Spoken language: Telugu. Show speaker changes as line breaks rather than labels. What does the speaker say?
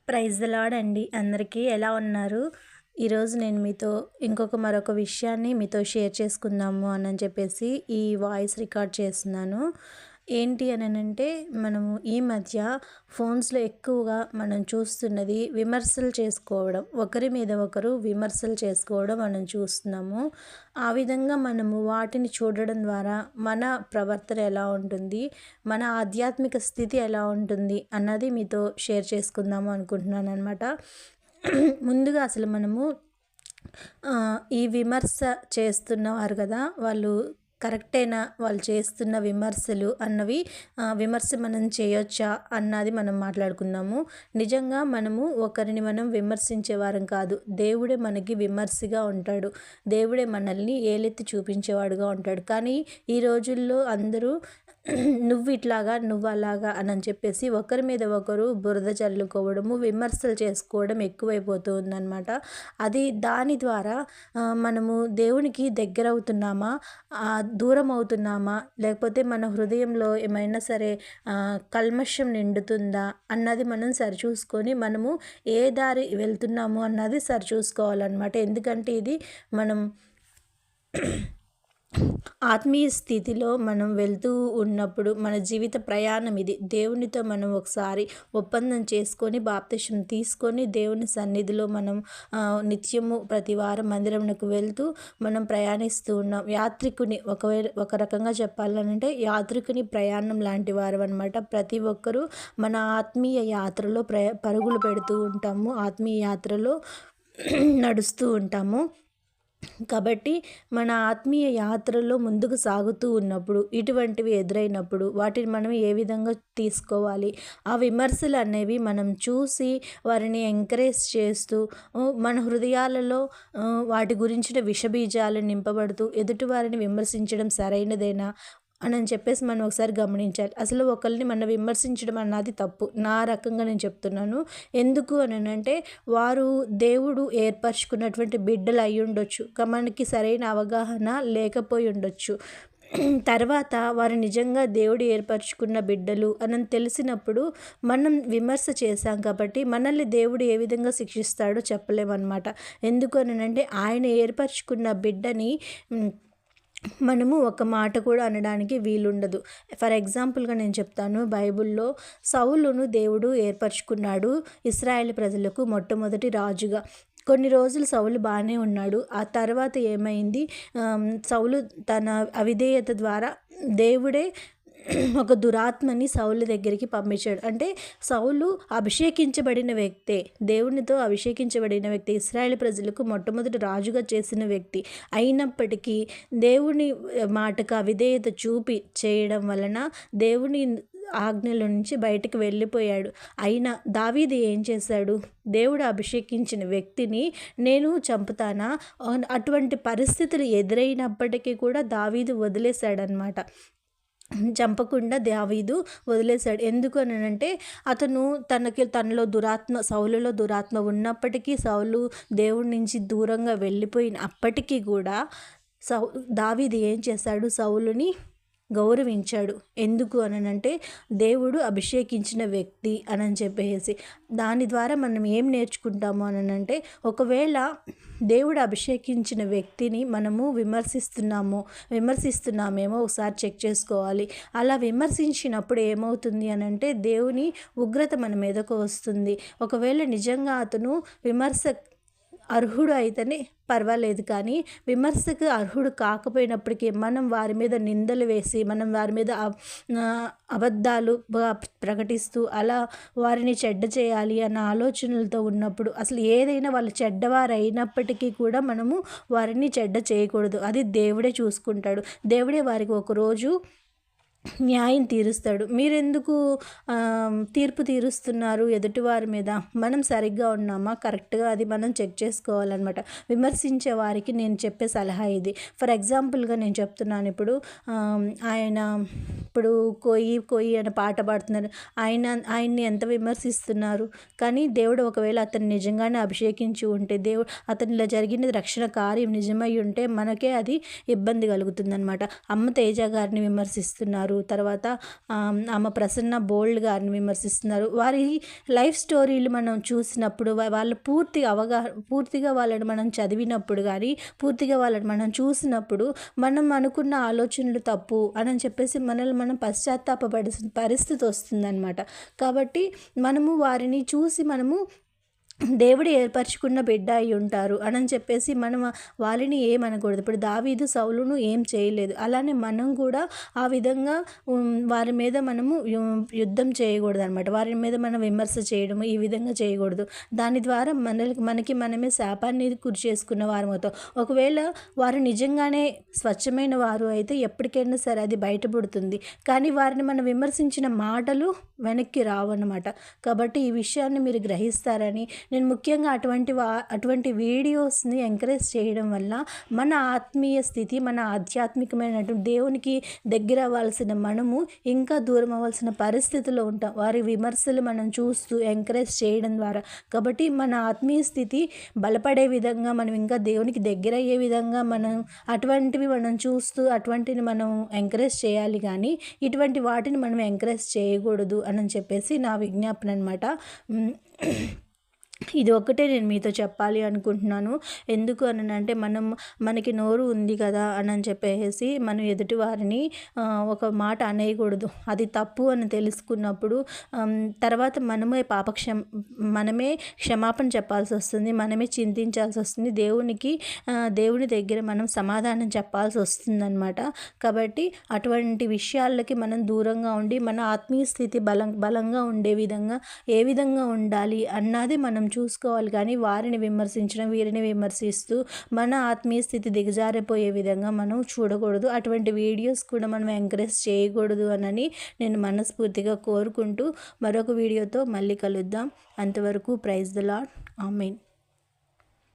ప్రైజ్ ద లార్డ్ అండి. అందరికీ ఎలా ఉన్నారు? ఈరోజు నేను మీతో మరొక విషయాన్ని మీతో షేర్ చేసుకుందాము అని చెప్పేసి ఈ వాయిస్ రికార్డ్ చేస్తున్నాను. ఏంటి అనంటే మనము ఈ మధ్య ఫోన్స్లో ఎక్కువగా మనం చూస్తున్నది విమర్శలు చేసుకోవడం, ఒకరి మీద ఒకరు విమర్శలు చేసుకోవడం మనం చూస్తున్నాము. ఆ విధంగా మనము వాటిని చూడడం ద్వారా మన ప్రవర్తన ఎలా ఉంటుంది, మన ఆధ్యాత్మిక స్థితి ఎలా ఉంటుంది అన్నది మీతో షేర్ చేసుకుందాము అనుకుంటున్నాను అనమాట. ముందుగా అసలు మనము ఈ విమర్శ చేస్తున్నవారు కదా, వాళ్ళు కరెక్టేనా వాళ్ళు చేస్తున్న విమర్శలు అన్నవి, విమర్శ మనం చేయొచ్చా అన్నది మనం మాట్లాడుకుందాము. నిజంగా మనము ఒకరిని మనం విమర్శించే వారం కాదు, దేవుడే మనకి విమర్శగా ఉంటాడు, దేవుడే మనల్ని ఏలెత్తి చూపించేవాడుగా ఉంటాడు. కానీ ఈ రోజుల్లో అందరూ నువ్వు ఇట్లాగా నువ్వు అలాగా అని చెప్పేసి ఒకరి మీద ఒకరు బురద చల్లుకోవడము, విమర్శలు చేసుకోవడం ఎక్కువైపోతూ ఉందన్నమాట. దాని ద్వారా మనము దేవునికి దగ్గర అవుతున్నామా, దూరం అవుతున్నామా, లేకపోతే మన హృదయంలో ఏమైనా సరే కల్మషం నిండుతుందా అన్నది మనం సరిచూసుకొని మనము ఏ దారి వెళ్తున్నాము అన్నది సరిచూసుకోవాలన్నమాట. ఎందుకంటే ఇది మనం ఆత్మీయ స్థితిలో మనం వెళ్తూ ఉన్నప్పుడు మన జీవిత ప్రయాణం ఇది. దేవునితో మనం ఒకసారి ఒప్పందం చేసుకొని బాప్తిసం తీసుకొని దేవుని సన్నిధిలో మనం నిత్యము ప్రతి వారం మందిరంకు వెళ్తూ మనం ప్రయాణిస్తూ ఉన్నాం. యాత్రికుని ఒక రకంగా చెప్పాలంటే యాత్రికుని ప్రయాణం లాంటి వారు అనమాట. ప్రతి ఒక్కరూ మన ఆత్మీయ యాత్రలో పరుగులు పెడుతూ ఉంటాము, ఆత్మీయ యాత్రలో నడుస్తూ ఉంటాము. కాబట్టి మన ఆత్మీయ యాత్రలో ముందుకు సాగుతూ ఉన్నప్పుడు ఇటువంటివి ఎదురైనప్పుడు వాటిని మనం ఏ విధంగా తీసుకోవాలి, ఆ విమర్శలు అనేవి మనం చూసి వారిని ఎంకరేజ్ చేస్తూ మన హృదయాలలో వాటి గురించిన విషబీజాలు నింపబడుతూ ఎదుటి వారిని విమర్శించడం సరైనదేనా అని చెప్పేసి మనం ఒకసారి గమనించాలి. అసలు ఒకరిని మనం విమర్శించడం అన్నది తప్పు, నా రకంగా నేను చెప్తున్నాను. ఎందుకు అని అంటే వారు దేవుడు ఏర్పరచుకున్నటువంటి బిడ్డలు అయి ఉండొచ్చు, మనకి సరైన అవగాహన లేకపోయి ఉండొచ్చు. తర్వాత వారు నిజంగా దేవుడు ఏర్పరచుకున్న బిడ్డలు అని తెలిసినప్పుడు మనం విమర్శ చేశాం కాబట్టి మనల్ని దేవుడు ఏ విధంగా శిక్షిస్తాడో చెప్పలేమన్నమాట. ఎందుకు అని అంటే ఆయన ఏర్పరచుకున్న బిడ్డని మనము ఒక మాట కూడా అనడానికి వీలుండదు. ఫర్ ఎగ్జాంపుల్గా నేను చెప్తాను. బైబిల్లో సౌలును దేవుడు ఏర్పరచుకున్నాడు ఇశ్రాయేలు ప్రజలకు మొట్టమొదటి రాజుగా. కొన్ని రోజులు సౌలు బాగానే ఉన్నాడు. ఆ తర్వాత ఏమైంది, సౌలు తన అవిధేయత ద్వారా దేవుడే ఒక దురాత్మని సౌలు దగ్గరికి పంపించాడు. అంటే సౌలు అభిషేకించబడిన వ్యక్తే, దేవునితో అభిషేకించబడిన వ్యక్తి, ఇశ్రాయేల్ ప్రజలకు మొట్టమొదటి రాజుగా చేసిన వ్యక్తి. అయినప్పటికీ దేవుని మాటకు అవిధేయత చూపి చేయడం వలన దేవుని ఆజ్ఞల నుంచి బయటకు వెళ్ళిపోయాడు. అయినా దావీదు ఏం చేశాడు, దేవుడు అభిషేకించిన వ్యక్తిని నేను చంపుతానా, అటువంటి పరిస్థితులు ఎదురైనప్పటికీ కూడా దావీదు వదిలేశాడనమాట. చంపకుండా దావీదు వదిలేశాడు. ఎందుకు అని అంటే అతను తనలో సౌలులో దురాత్మ ఉన్నప్పటికీ, సౌలు దేవుడి నుంచి దూరంగా వెళ్ళిపోయినప్పటికీ కూడా దావీదు ఏం చేశాడు, సౌలుని గౌరవించాడు. ఎందుకు అనంటే దేవుడు అభిషేకించిన వ్యక్తి అని చెప్పేసి. దాని ద్వారా మనం ఏం నేర్చుకుంటాము అనంటే, ఒకవేళ దేవుడు అభిషేకించిన వ్యక్తిని మనము విమర్శిస్తున్నామేమో ఒకసారి చెక్ చేసుకోవాలి. అలా విమర్శించినప్పుడు ఏమవుతుంది అనంటే దేవుని ఉగ్రత మన మీదకు వస్తుంది. ఒకవేళ నిజంగా అతను విమర్శ అర్హుడు అయితేనే పర్వాలేదు, కానీ విమర్శకు అర్హుడు కాకపోయినప్పటికీ మనం వారి మీద నిందలు వేసి, మనం వారి మీద అబద్ధాలు ప్రకటిస్తూ అలా వారిని చెడ్డ చేయాలి అన్న ఆలోచనలతో ఉన్నప్పుడు, అసలు ఏదైనా వాళ్ళు చెడ్డవారు అయినప్పటికీ కూడా మనము వారిని చెడ్డ చేయకూడదు. అది దేవుడే చూసుకుంటాడు. దేవుడే వారికి ఒకరోజు న్యాయం తీరుస్తాడు. మీరెందుకు తీర్పు తీరుస్తున్నారు ఎదుటివారి మీద? మనం సరిగ్గా ఉన్నామా, కరెక్ట్గా అది మనం చెక్ చేసుకోవాలన్నమాట. విమర్శించే వారికి నేను చెప్పే సలహా ఇది. ఫర్ ఎగ్జాంపుల్గా నేను చెప్తున్నాను. ఇప్పుడు కోయి అనే పాట పాడుతున్నారు. ఆయన్ని ఎంత విమర్శిస్తున్నారు, కానీ దేవుడు ఒకవేళ అతన్ని నిజంగానే అభిషేకించి ఉంటే, దేవుడు అతనిలో జరిగిన రక్షణ కార్యం నిజమై ఉంటే మనకే అది ఇబ్బంది కలుగుతుందన్నమాట. అమ్మ తేజ గారిని విమర్శిస్తున్నారు, తర్వాత ఆమె ప్రసన్న బోల్డ్ గారిని విమర్శిస్తున్నారు. వారి లైఫ్ స్టోరీలు మనం చూసినప్పుడు వాళ్ళు పూర్తిగా వాళ్ళని మనం చదివినప్పుడు కానీ, పూర్తిగా వాళ్ళని మనం చూసినప్పుడు మనం అనుకున్న ఆలోచనలు తప్పు అని చెప్పేసి మనల్ని మనం పశ్చాత్తాపపడాల్సిన పరిస్థితి వస్తుందన్నమాట. కాబట్టి మనము వారిని చూసి మనము దేవుడు ఏర్పరచుకున్న బిడ్డ అయి ఉంటారు అని చెప్పేసి మనం వాళ్ళని ఏమనకూడదు. ఇప్పుడు దావీదు సౌలును ఏం చేయలేదు, అలానే మనం కూడా ఆ విధంగా వారి మీద మనము యుద్ధం చేయకూడదు అనమాట. వారి మీద మనం విమర్శ చేయడము ఈ విధంగా చేయకూడదు. దాని ద్వారా మనకి మనమే శాపాన్ని గురి చేసుకున్న వారు అవుతాం. ఒకవేళ వారు నిజంగానే స్వచ్ఛమైన వారు అయితే ఎప్పటికైనా సరే అది బయటపడుతుంది. కానీ వారిని మనం విమర్శించిన మాటలు వెనక్కి రావన్నమాట. కాబట్టి ఈ విషయాన్ని మీరు గ్రహిస్తారని నేను ముఖ్యంగా అటువంటి వీడియోస్ని ఎంకరేజ్ చేయడం వల్ల మన ఆత్మీయ స్థితి, మన ఆధ్యాత్మికమైనటువంటి దేవునికి దగ్గర అవ్వాల్సిన మనము ఇంకా దూరం అవ్వాల్సిన పరిస్థితిలో ఉంటాం వారి విమర్శలు మనం చూస్తూ ఎంకరేజ్ చేయడం ద్వారా. కాబట్టి మన ఆత్మీయ స్థితి బలపడే విధంగా, మనం ఇంకా దేవునికి దగ్గర అయ్యే విధంగా అటువంటివి మనం చూస్తూ అటువంటిని మనం ఎంకరేజ్ చేయాలి. కానీ ఇటువంటి వాటిని మనం ఎంకరేజ్ చేయకూడదు అని చెప్పేసి నా విజ్ఞాపన అనమాట. ఇది ఒక్కటే నేను మీతో చెప్పాలి అనుకుంటున్నాను. ఎందుకు అంటే మనకి నోరు ఉంది కదా అని చెప్పేసి మనం ఎదుటి వారిని ఒక మాట అనేయకూడదు. అది తప్పు అని తెలుసుకున్నప్పుడు తర్వాత మనమే క్షమాపణ చెప్పాల్సి వస్తుంది, మనమే చింతించాల్సి వస్తుంది, దేవుని దగ్గర మనం సమాధానం చెప్పాల్సి వస్తుందన్నమాట. కాబట్టి అటువంటి విషయాలకి మనం దూరంగా ఉండి మన ఆత్మీయ స్థితి బలంగా ఉండే విధంగా ఏ విధంగా ఉండాలి అన్నది మనం చూసుకోవాలి. కానీ వారిని విమర్శించడం, వీరిని విమర్శిస్తూ మన ఆత్మీయ స్థితి దిగజారిపోయే విధంగా మనం చూడకూడదు. అటువంటి వీడియోస్ కూడా మనం ఎంకరేజ్ చేయకూడదు అని నేను మనస్ఫూర్తిగా కోరుకుంటూ మరొక వీడియోతో మళ్ళీ కలుద్దాం. అంతవరకు ప్రైజ్ ది లార్డ్. ఆమేన్.